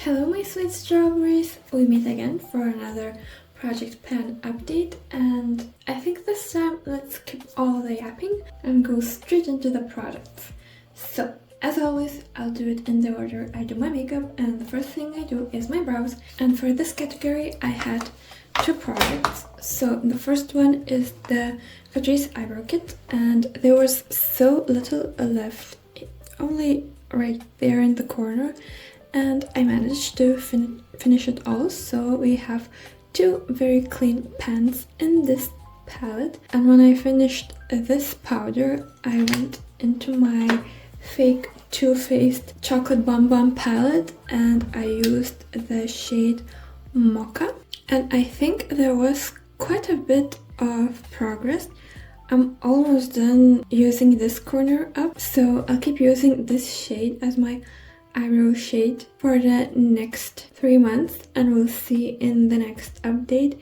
Hello my sweet strawberries! We meet again for another project pan update, and I think this time let's skip all the yapping and go straight into the products. So, as always, I'll do it in the order I do my makeup, and the first thing I do is my brows. And for this category I had two products. So the first one is the Catrice eyebrow kit, and there was so little left, only right there in the corner, and I managed to finish it all. So we have two very clean pans in this palette, and when I finished this powder I went into my fake Too Faced chocolate bonbon palette and I used the shade Mocha, and I think there was quite a bit of progress. I'm almost done using this corner up, so I'll keep using this shade as my eyebrow shade for the next 3 months, and we'll see in the next update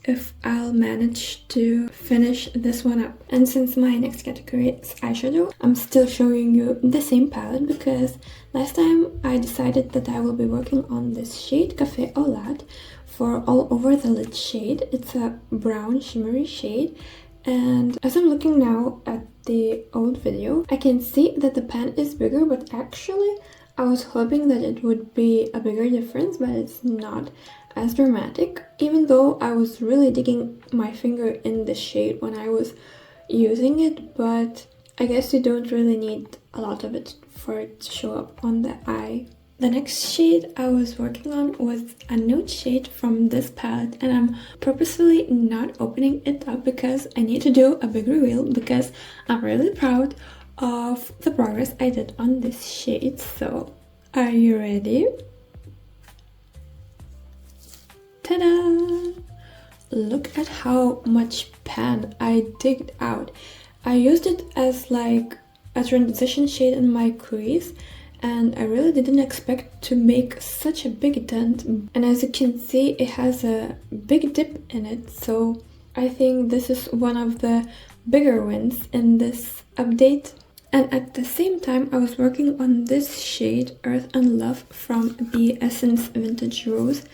if I'll manage to finish this one up. And since my next category is eyeshadow, I'm still showing you the same palette because last time I decided that I will be working on this shade Café au Lait for all over the lid shade. It's a brown shimmery shade, and as I'm looking now at the old video, I can see that the pan is bigger, but actually I was hoping that it would be a bigger difference, but it's not as dramatic, even though I was really digging my finger in the shade when I was using it. But I guess you don't really need a lot of it for it to show up on the eye. The next shade I was working on was a nude shade from this palette, and I'm purposefully not opening it up because I need to do a big reveal, because I'm really proud of the progress I did on this shade. So, are you ready? Ta-da! Look at how much pan I digged out. I used it as like a transition shade in my crease, and I really didn't expect to make such a big dent. And as you can see, it has a big dip in it, so I think this is one of the bigger wins in this update. And at the same time I was working on this shade Earth and Love from the Essence Vintage Rose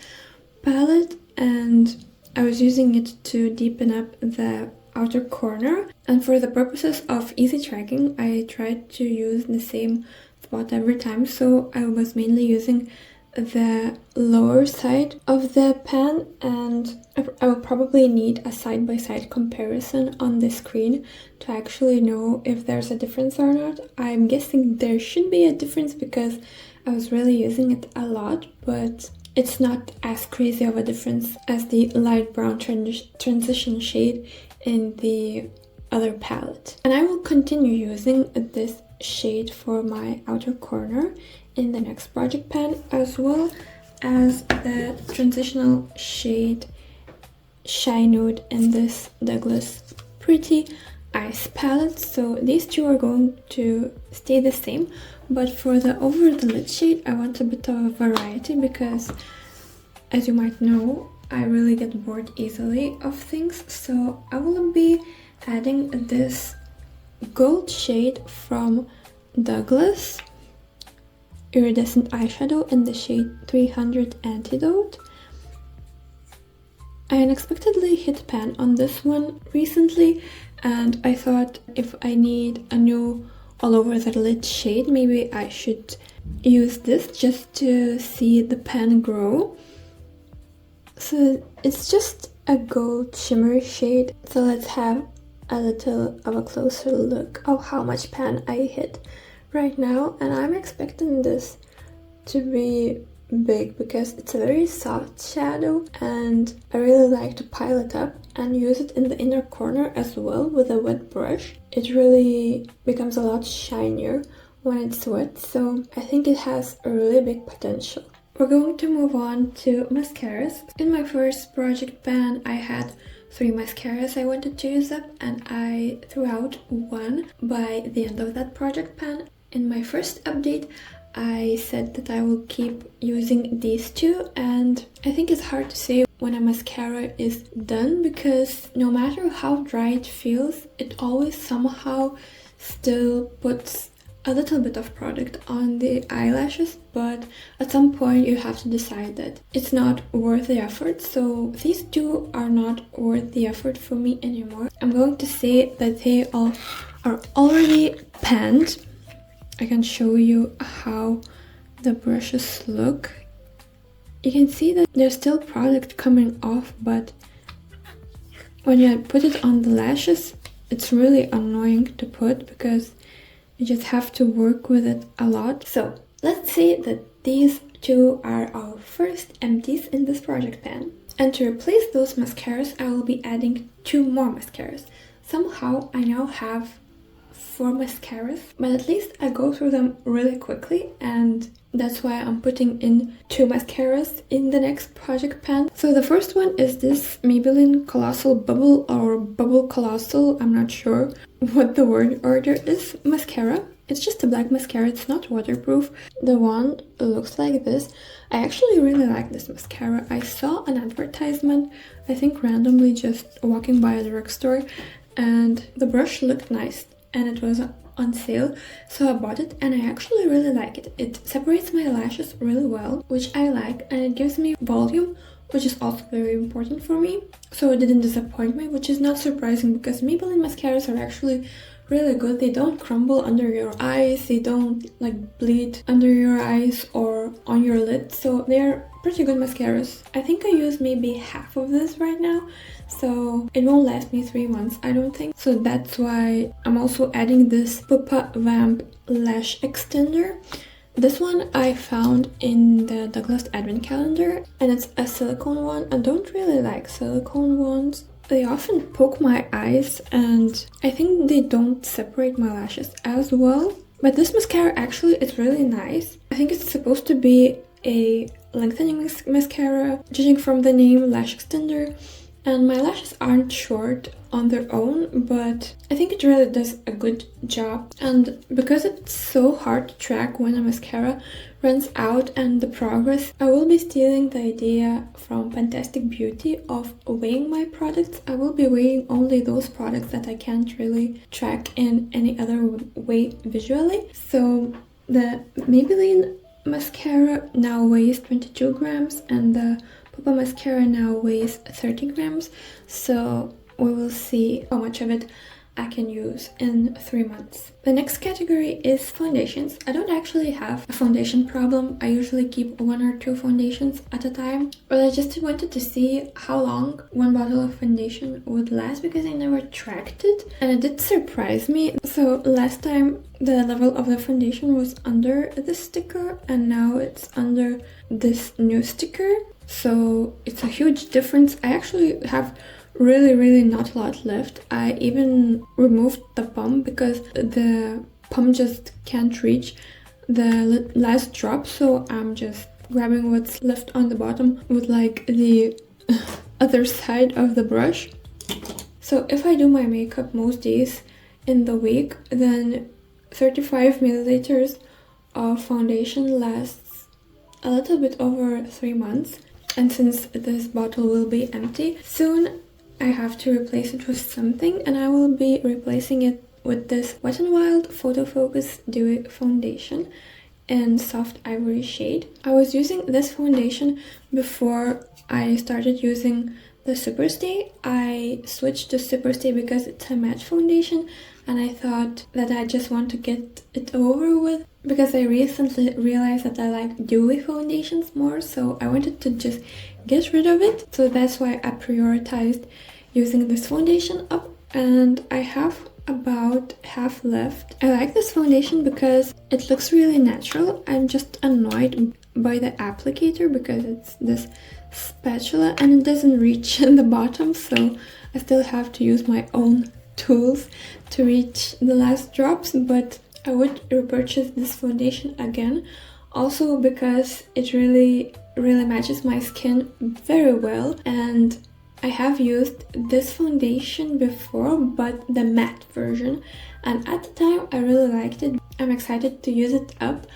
palette, and I was using it to deepen up the outer corner. And for the purposes of easy tracking, I tried to use the same spot every time, so I was mainly using the lower side of the pan, and I will probably need a side-by-side comparison on the screen to actually know if there's a difference or not. I'm guessing there should be a difference because I was really using it a lot, but it's not as crazy of a difference as the light brown transition shade in the other palette. And I will continue using this shade for my outer corner in the next project pan, as well as the transitional shade Shy Nude in this Douglas Pretty Ice palette. So these two are going to stay the same, but for the over the lid shade I want a bit of a variety because, as you might know, I really get bored easily of things. So I will be adding this gold shade from Douglas iridescent eyeshadow in the shade 300 Antidote. I unexpectedly hit pan on this one recently, and I thought if I need a new all over the lid shade, maybe I should use this just to see the pan grow. So it's just a gold shimmery shade, so let's have a little of a closer look of how much pan I hit right now. And I'm expecting this to be big because it's a very soft shadow, and I really like to pile it up and use it in the inner corner as well with a wet brush. It really becomes a lot shinier when it's wet, so I think it has a really big potential. We're going to move on to mascaras. In my first project pan I had 3 mascaras I wanted to use up, and I threw out one by the end of that project pan. In my first update I said that I will keep using these two, and I think it's hard to say when a mascara is done because no matter how dry it feels, it always somehow still puts a little bit of product on the eyelashes, but at some point you have to decide that it's not worth the effort. So these two are not worth the effort for me anymore. I'm going to say that they all are already panned. I can show you how the brushes look. You can see that there's still product coming off, but when you put it on the lashes, it's really annoying to put because you just have to work with it a lot. So let's say that these two are our first empties in this project pan. And to replace those mascaras, I will be adding 2 more mascaras. Somehow I now have 4 mascaras, but at least I go through them really quickly, and that's why I'm putting in 2 mascaras in the next project pan. So the first one is this Maybelline Colossal Bubble or Bubble Colossal, I'm not sure what the word order is, mascara. It's just a black mascara, it's not waterproof. The wand looks like this. I actually really like this mascara. I saw an advertisement, I think randomly just walking by a drugstore, and the brush looked nice and it was on sale, so I bought it and I actually really like it. It separates my lashes really well, which I like, and it gives me volume, which is also very important for me. So it didn't disappoint me, which is not surprising because Maybelline mascaras are actually really good. They don't crumble under your eyes, they don't like bleed under your eyes or on your lids, so they're pretty good mascaras. I think I use maybe half of this right now, so it won't last me 3 months, I don't think. So that's why I'm also adding this Pupa Vamp Lash Extender. This one I found in the Douglas Advent Calendar, and it's a silicone one. I don't really like silicone ones. They often poke my eyes and I think they don't separate my lashes as well. But this mascara actually is really nice. I think it's supposed to be a lengthening mascara, judging from the name Lash Extender. And my lashes aren't short on their own, but I think it really does a good job. And because it's so hard to track when a mascara runs out and the progress, I will be stealing the idea from Fantastic Beauty of weighing my products. I will be weighing only those products that I can't really track in any other way visually. So the Maybelline mascara now weighs 22 grams and the Pupa mascara now weighs 30 grams, so we will see how much of it I can use in 3 months. The next category is foundations. I don't actually have a foundation problem. I usually keep 1 or 2 foundations at a time, but I just wanted to see how long 1 bottle of foundation would last because I never tracked it, and it did surprise me. So last time the level of the foundation was under this sticker and now it's under this new sticker. So it's a huge difference. I actually have really not a lot left. I even removed the pump because the pump just can't reach the last drop, so I'm just grabbing what's left on the bottom with like the other side of the brush. So if I do my makeup most days in the week, then 35 milliliters of foundation lasts a little bit over 3 months. And since this bottle will be empty soon, I have to replace it with something, and I will be replacing it with this Wet n Wild Photo Focus Dewy Foundation in Soft Ivory shade. I was using this foundation before I started using the Superstay. I switched to Superstay because it's a matte foundation, and I thought that I just want to get it over with because I recently realized that I like dewy foundations more, so I wanted to just get rid of it. So that's why I prioritized using this foundation up, and I have about half left. I like this foundation because it looks really natural. I'm just annoyed by the applicator because it's this spatula and it doesn't reach in the bottom, so I still have to use my own tools to reach the last drops, but I would repurchase this foundation again, also because it really matches my skin very well. And I have used this foundation before, but the matte version, and at the time I really liked it. I'm excited to use it up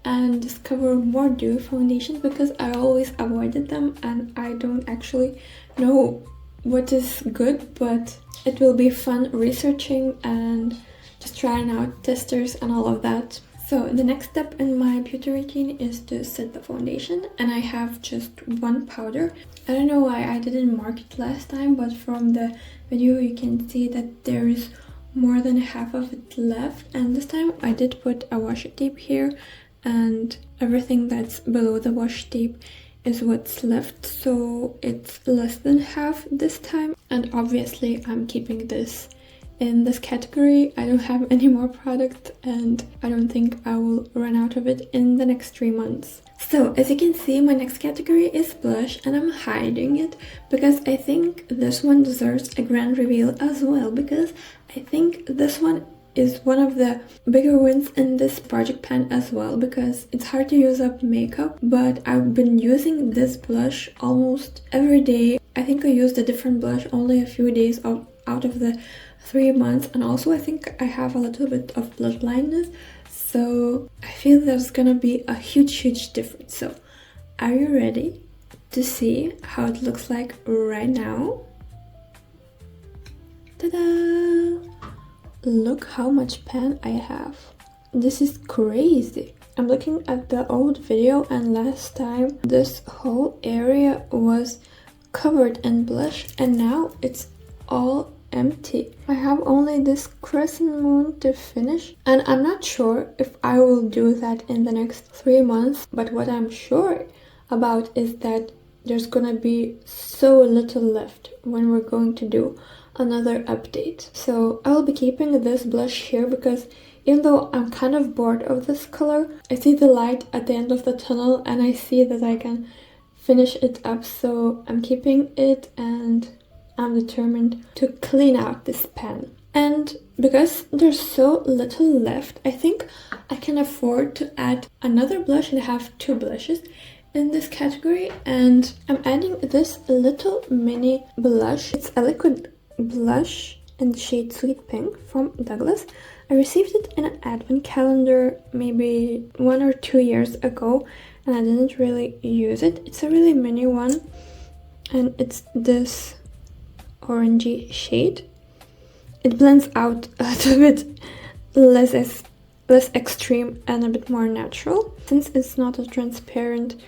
and discover more dewy foundations because I always avoided them and I don't actually know what is good, but it will be fun researching and just trying out testers and all of that. So the next step in my beauty routine is to set the foundation, and I have just one powder. I don't know why I didn't mark it last time, but from the video you can see that there is more than half of it left, and this time I did put a washi tape here, and everything that's below the washi tape is what's left, so it's less than half this time. And obviously I'm keeping this in this category. I don't have any more product, and I don't think I will run out of it in the next 3 months. So as you can see, my next category is blush, and I'm hiding it because I think this one deserves a grand reveal as well, because I think this one is one of the bigger wins in this project pan as well, because it's hard to use up makeup, but I've been using this blush almost every day. I think I used a different blush only a few days out of the 3 months, and also I think I have a little bit of blush blindness, so I feel there's gonna be a huge difference. So are you ready to see how it looks like right now? Ta-da! Look how much pan I have. This is crazy. I'm looking at the old video, and last time this whole area was covered in blush, and now it's all empty. I have only this crescent moon to finish, and I'm not sure if I will do that in the next 3 months, but what I'm sure about is that there's gonna be so little left when we're going to do another update. So I will be keeping this blush here because even though I'm kind of bored of this color, I see the light at the end of the tunnel and I see that I can finish it up, so I'm keeping it, and I'm determined to clean out this pan. And because there's so little left, I think I can afford to add another blush and have 2 blushes in this category. And I'm adding this little mini blush. It's a liquid blush in the shade Sweet Pink from Douglas. I received it in an advent calendar maybe 1 or 2 years ago, and I didn't really use it. It's a really mini one, and it's this orangey shade. It blends out a little bit less extreme and a bit more natural. Since it's not a transparent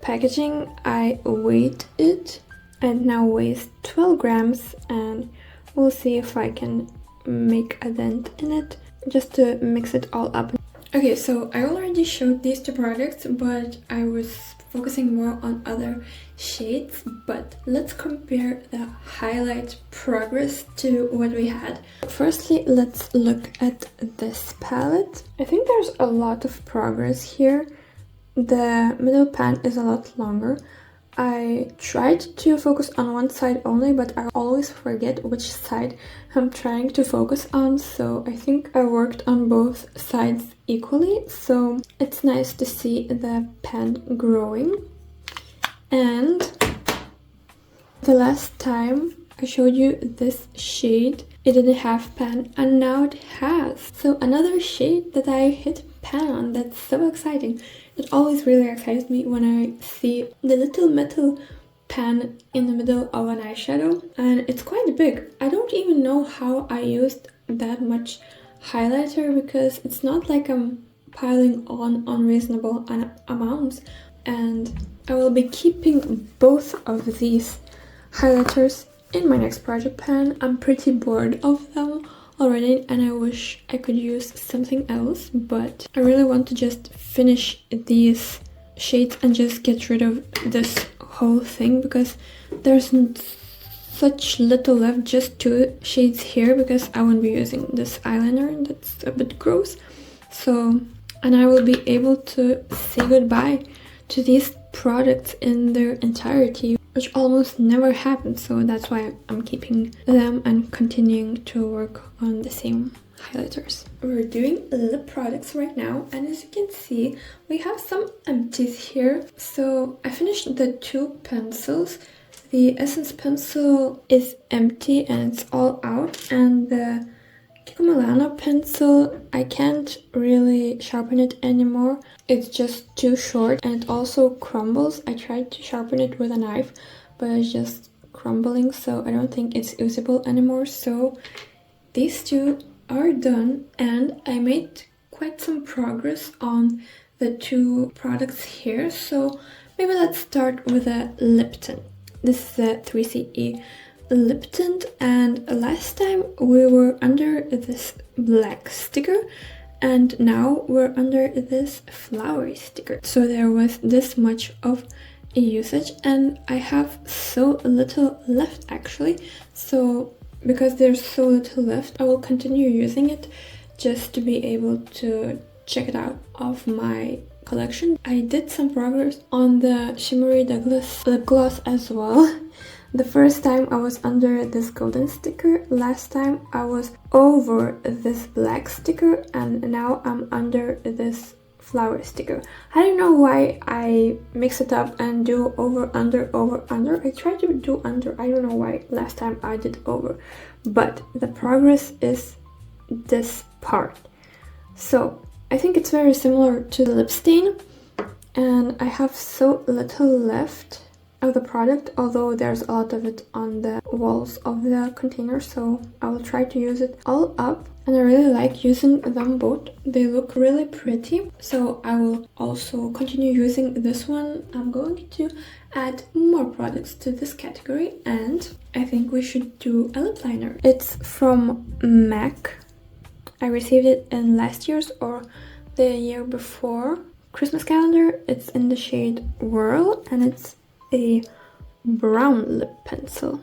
packaging, I weighed it, and it now weighs 12 grams, and we'll see if I can make a dent in it just to mix it all up. Okay, so I already showed these 2 products, but I was focusing more on other shades. But let's compare the highlight progress to what we had. Firstly, let's look at this palette. I think there's a lot of progress here. The middle pan is a lot longer. I tried to focus on one side only, but I always forget which side I'm trying to focus on, so I think I worked on both sides equally, so it's nice to see the pan growing. And the last time I showed you this shade, it didn't have pan, and now it has. So another shade that I hit pan on. That's so exciting. It always really excites me when I see the little metal pan in the middle of an eyeshadow, and it's quite big. I don't even know how I used that much highlighter, because it's not like I'm piling on unreasonable amounts. And I will be keeping both of these highlighters in my next project pan. I'm pretty bored of them already, and I wish I could use something else, but I really want to just finish these shades and just get rid of this whole thing, because there's such little left. Just 2 shades here, because I won't be using this eyeliner, and that's a bit gross. So, and I will be able to say goodbye to these products in their entirety, which almost never happens, so that's why I'm keeping them and continuing to work on the same highlighters. We're doing lip products right now, and as you can see, we have some empties here. So I finished the 2 pencils. The Essence pencil is empty and it's all out, and the Kiko Milano pencil, I can't really sharpen it anymore. It's just too short, and it also crumbles. I tried to sharpen it with a knife, but it's just crumbling, so I don't think it's usable anymore. So these 2 are done, and I made quite some progress on the two products here, so maybe let's start with a lip tint. This is the 3CE lip tint, and last time we were under this black sticker and now we're under this flowery sticker. So there was this much of usage and I have so little left actually. So because there's so little left, I will continue using it just to be able to check it out of my collection. I did some progress on the Shimmery Douglas lip gloss as well. The first time I was under this golden sticker, last time I was over this black sticker, and now I'm under this flower sticker. I don't know why I mix it up and do over, under, over, under. I try to do under. I don't know why last time I did over. But the progress is this part. So I think it's very similar to the lip stain. And I have so little left of the product, although there's a lot of it on the walls of the container, so I will try to use it all up. And I really like using them both. They look really pretty, so I will also continue using this one. I'm going to add more products to this category, and I think we should do a lip liner. It's from MAC. I received it in last year's or the year before Christmas calendar. It's in the shade Whirl, and it's a brown lip pencil.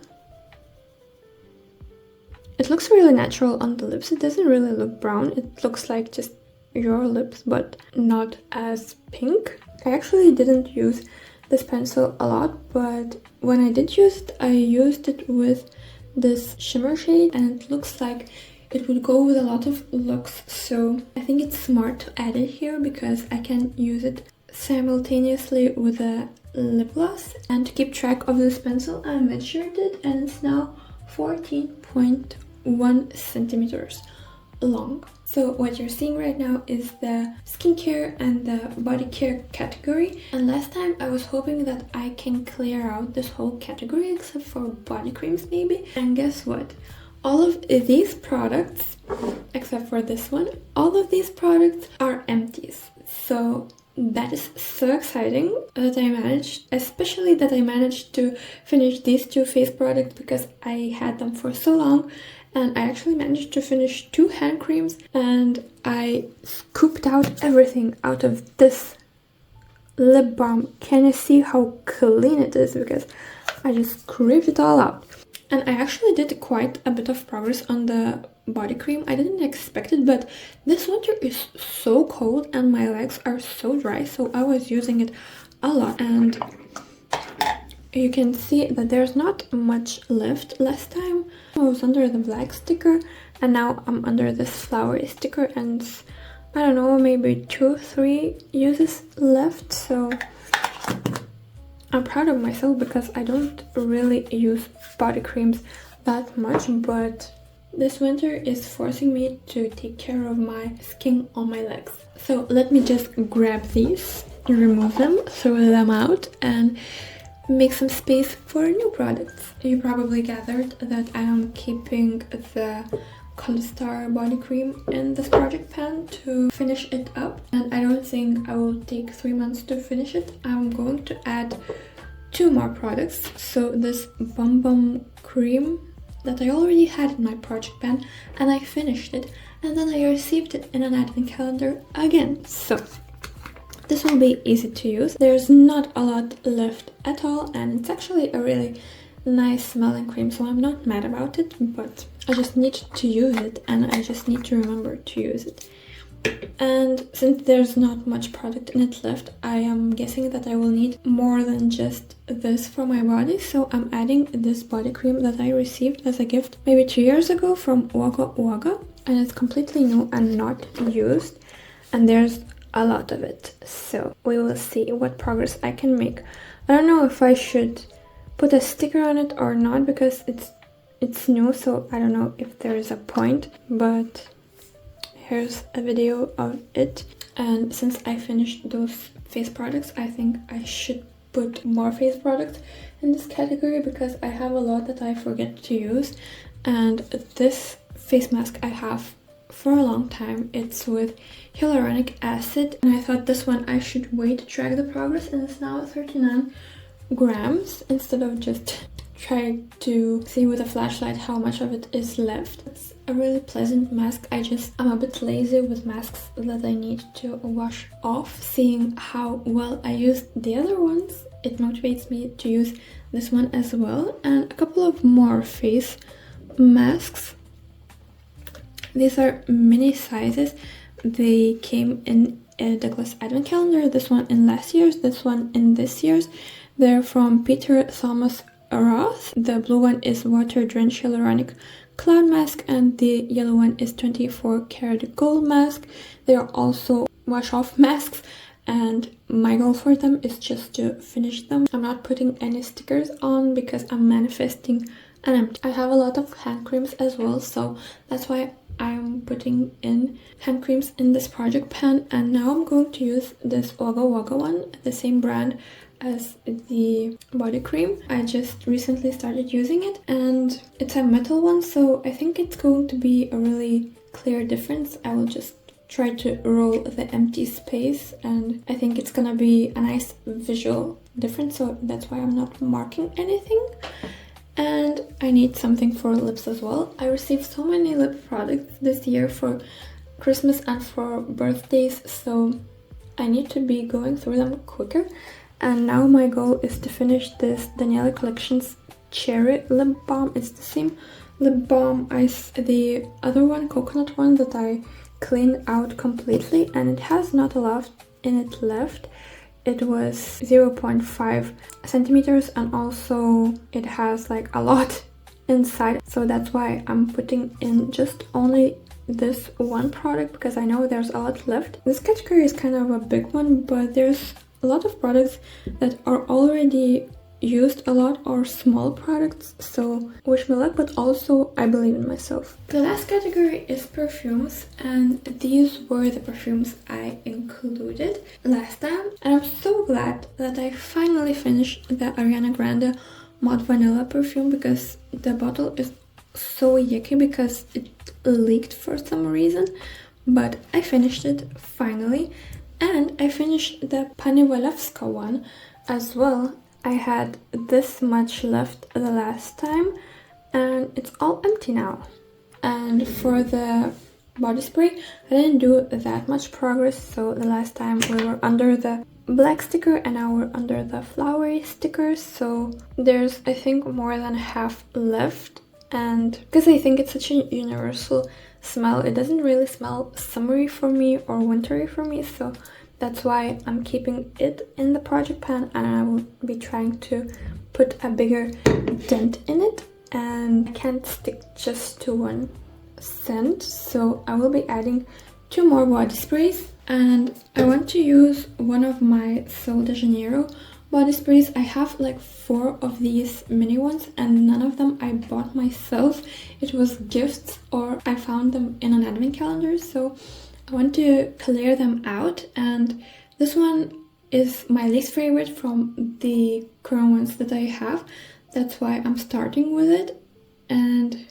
It looks really natural on the lips. It doesn't really look brown. It looks like just your lips, but not as pink. I actually didn't use this pencil a lot, but when I did use it, I used it with this shimmer shade, and it looks like it would go with a lot of looks. So I think it's smart to add it here because I can use it simultaneously with a lip gloss. And to keep track of this pencil, I measured it and it's now 14.1 centimeters long. So what you're seeing right now is the skincare and the body care category, and last time I was hoping that I can clear out this whole category except for body creams maybe, and guess what? All of these products, except for this one, all of these products are empties. So that is so exciting that I managed, especially that I managed to finish these two face products because I had them for so long, and I actually managed to finish 2 hand creams, and I scooped out everything out of this lip balm. Can you see how clean it is? Because I just scraped it all out. And I actually did quite a bit of progress on the body cream. I didn't expect it, but this winter is so cold and my legs are so dry, so I was using it a lot. And you can see that there's not much left. Last time I was under the black sticker, and now I'm under this flowery sticker, and I don't know, maybe 2-3 uses left. So I'm proud of myself because I don't really use body creams that much, but this winter is forcing me to take care of my skin on my legs. So let me just grab these, remove them, throw them out, and make some space for new products. You probably gathered that I am keeping the Star body cream in this project pan to finish it up, and I don't think I will take 3 months to finish it. I'm going to add 2 more products. So this Bum Bum cream that I already had in my project pan, and I finished it, and then I received it in an advent calendar again. So this will be easy to use. There's not a lot left at all, and it's actually a really nice smelling cream, so I'm not mad about it, but I just need to use it, and I just need to remember to use it. And since there's not much product in it left, I am guessing that I will need more than just this for my body, so I'm adding this body cream that I received as a gift maybe 2 years ago from Wagga Wagga, and it's completely new and not used, and there's a lot of it, so we will see what progress I can make. I don't know if I should put a sticker on it or not because it's new, so I don't know if there is a point, but here's a video of it. And since I finished those face products, I think I should put more face products in this category because I have a lot that I forget to use, and this face mask I have for a long time. It's with hyaluronic acid, and I thought this one I should wait to track the progress, and it's now 39 grams instead of just trying to see with a flashlight how much of it is left. It's a really pleasant mask. I'm a bit lazy with masks that I need to wash off. Seeing how well I used the other ones, it motivates me to use this one as well. And a couple of more face masks. These are mini sizes. They came in a Douglas Advent calendar, this one in last year's, this one in this year's. They're from Peter Thomas Roth. The blue one is Water Drench Hyaluronic Cloud Mask, and the yellow one is 24 karat gold mask. They are also wash off masks, and my goal for them is just to finish them. I'm not putting any stickers on because I'm manifesting an empty. I have a lot of hand creams as well, so that's why I'm putting in hand creams in this project pan. And now I'm going to use this Wagga Wagga one, the same brand as the body cream. I just recently started using it, and it's a metal one, so I think it's going to be a really clear difference. I will just try to roll the empty space, and I think it's gonna be a nice visual difference, so that's why I'm not marking anything. And I need something for lips as well. I received so many lip products this year for Christmas and for birthdays, so I need to be going through them quicker. And now my goal is to finish this Daniela Collections Cherry Lip Balm. It's the same lip balm as the other one, coconut one, that I cleaned out completely, and it has not a lot in it left. It was 0.5 centimeters, and also it has like a lot inside, so that's why I'm putting in just only this one product, because I know there's a lot left. This category is kind of a big one, but there's a lot of products that are already used a lot, or small products, so wish me luck, but also I believe in myself. The last category is perfumes, and these were the perfumes I included last time, and I'm so glad that I finally finished the Ariana Grande Matte Vanilla perfume, because the bottle is so yucky because it leaked for some reason, but I finished it finally. And I finished the Pani Walewska one as well. I had this much left the last time, and it's all empty now. And for the body spray, I didn't do that much progress, so the last time we were under the black sticker and now we're under the flowery sticker, so there's I think more than half left. And because I think it's such a universal smell, it doesn't really smell summery for me or wintry for me, so that's why I'm keeping it in the project pan, and I will be trying to put a bigger dent in it. And I can't stick just to one scent, so I will be adding 2 more body sprays. And I want to use one of my Sol de Janeiro body sprays. I have like 4 of these mini ones, and none of them I bought myself. It was gifts, or I found them in an advent calendar, so I want to clear them out. And this one is my least favorite from the current ones that I have. That's why I'm starting with it, and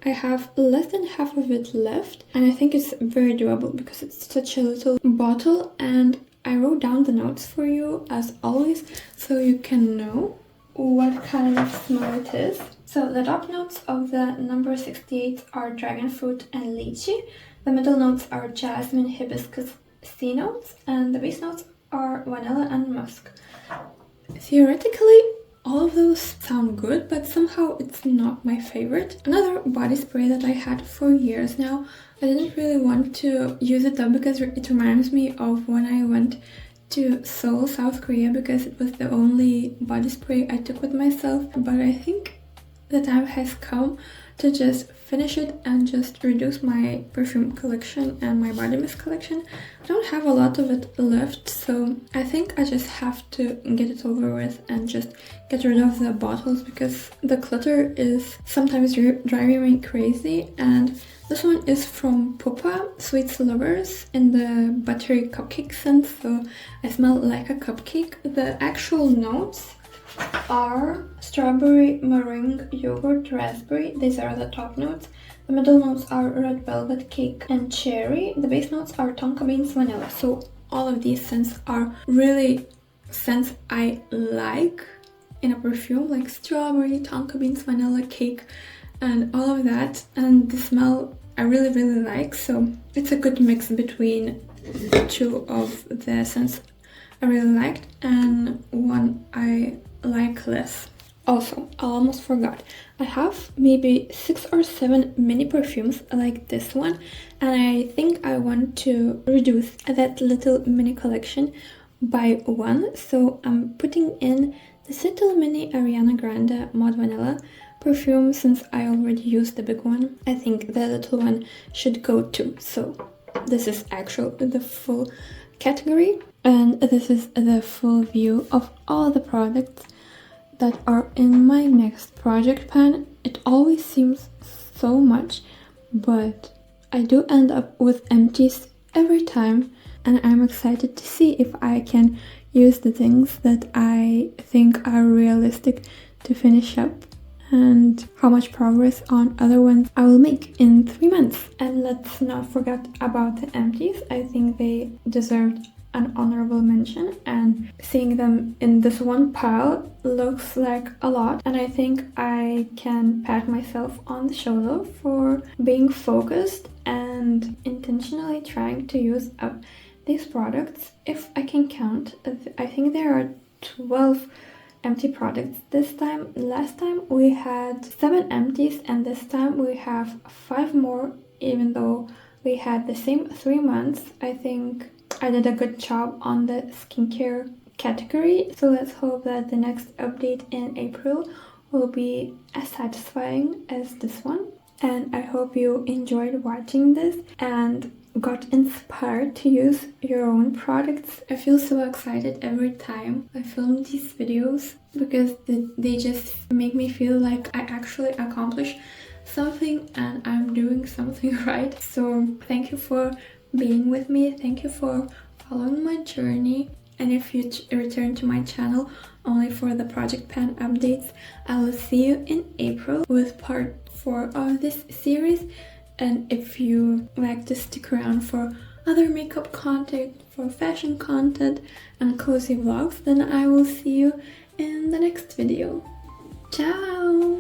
I have less than half of it left, and I think it's very doable because it's such a little bottle. And I wrote down the notes for you as always, so you can know what kind of smell it is. So the top notes of the number 68 are dragon fruit and lychee. The middle notes are jasmine, hibiscus, sea notes, and the base notes are vanilla and musk. Theoretically, all of those sound good, but somehow it's not my favorite. Another body spray that I had for years now. I didn't really want to use it though because it reminds me of when I went to Seoul, South Korea, because it was the only body spray I took with myself. But I think the time has come to just finish it and just reduce my perfume collection and my body mist collection. I don't have a lot of it left, so I think I just have to get it over with and just get rid of the bottles because the clutter is sometimes driving me crazy. And this one is from Pupa Sweet Lovers in the buttery cupcake scent, so I smell like a cupcake. The actual notes are strawberry, meringue, yogurt, raspberry. These are the top notes. The middle notes are red velvet cake and cherry. The base notes are tonka beans vanilla. So all of these scents are really scents I like in a perfume, like strawberry, tonka beans, vanilla, cake, and all of that. And the smell I really like, so it's a good mix between two of the scents I really liked and one I like less. Also, I almost forgot, I have maybe 6 or 7 mini perfumes like this one, and I think I want to reduce that little mini collection by one, so I'm putting in this little mini Ariana Grande Mod Vanilla perfume since I already used the big one. I think the little one should go too. So this is actually the full category, and this is the full view of all the products that are in my next project pan. It always seems so much, but I do end up with empties every time, and I'm excited to see if I can use the things that I think are realistic to finish up and how much progress on other ones I will make in 3 months. And let's not forget about the empties. I think they deserved an honorable mention, and seeing them in this one pile looks like a lot, and I think I can pat myself on the shoulder for being focused and intentionally trying to use up these products. If I can count, I think there are 12 empty products this time. Last time we had 7 empties, and this time we have 5 more, even though we had the same 3 months. I think I did a good job on the skincare category, so let's hope that the next update in April will be as satisfying as this one. And I hope you enjoyed watching this and got inspired to use your own products. I feel so excited every time I film these videos because they just make me feel like I actually accomplished something and I'm doing something right. So thank you for being with me, thank you for following my journey, and if you return to my channel only for the project pan updates, I will see you in April with part 4 of this series. And if you like to stick around for other makeup content, for fashion content and cozy vlogs, then I will see you in the next video. Ciao!